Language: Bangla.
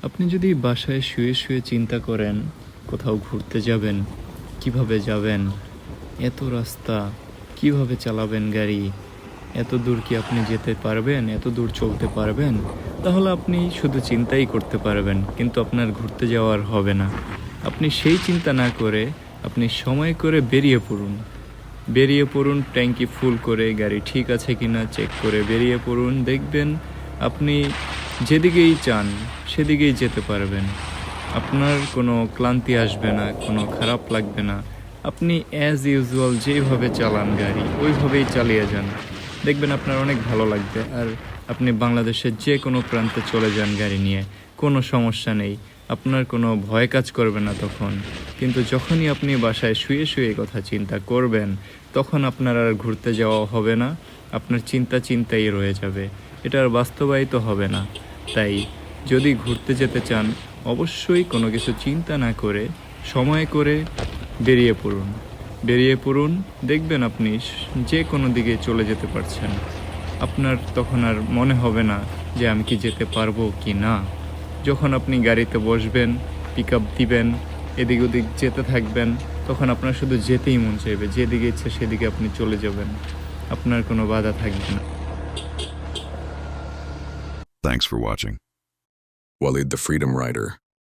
আপনি যদি বাসায় শুয়ে শুয়ে চিন্তা করেন কোথাও ঘুরতে যাবেন, কিভাবে যাবেন, এত রাস্তা, কিভাবে চালাবেন গাড়ি, এত দূর কি আপনি যেতে পারবেন, এত দূর চলতে পারবেন, তাহলে আপনি শুধু চিন্তাই করতে পারবেন, কিন্তু আপনার ঘুরতে যাওয়ার হবে না। আপনি সেই চিন্তা না করে আপনি সময় করে বেরিয়ে পড়ুন। বেরিয়ে পড়ুন ট্যাঙ্কি ফুল করে, গাড়ি ঠিক আছে কিনা চেক করে বেরিয়ে পড়ুন। দেখবেন আপনি যেদিকেই চান সেদিকেই যেতে পারবেন। আপনার কোনো ক্লান্তি আসবে না, কোনো খারাপ লাগবে না। আপনি অ্যাজ ইউজুয়াল যেভাবে চালান গাড়ি ওইভাবেই চালিয়ে যান, দেখবেন আপনার অনেক ভালো লাগবে। আর আপনি বাংলাদেশের যে কোনো প্রান্তে চলে যান গাড়ি নিয়ে, কোনো সমস্যা নেই, আপনার কোনো ভয় কাজ করবে না তখন। কিন্তু যখনই আপনি বাসায় শুয়ে শুয়ে এই কথা চিন্তা করবেন, তখন আপনার আর ঘুরতে যাওয়া হবে না, আপনার চিন্তা চিন্তাই রয়ে যাবে, এটা আর বাস্তবায়িত হবে না। তাই যদি ঘুরতে যেতে চান, অবশ্যই কোনো কিছু চিন্তা না করে সময় করে বেরিয়ে পড়ুন। বেরিয়ে পড়ুন, দেখবেন আপনি যে কোনো দিকে চলে যেতে পারছেন। আপনার তখন আর মনে হবে না যে আমি কি যেতে পারবো কি না। যখন আপনি গাড়িতে বসবেন, পিক আপ দিবেন, এদিক ওদিক যেতে থাকবেন, তখন আপনার শুধু যেতেই মন চাইবে, যেদিকে ইচ্ছে সেদিকে আপনি চলে যাবেন, আপনার কোনো বাধা থাকবে না। Thanks for watching. Walid the Freedom Rider.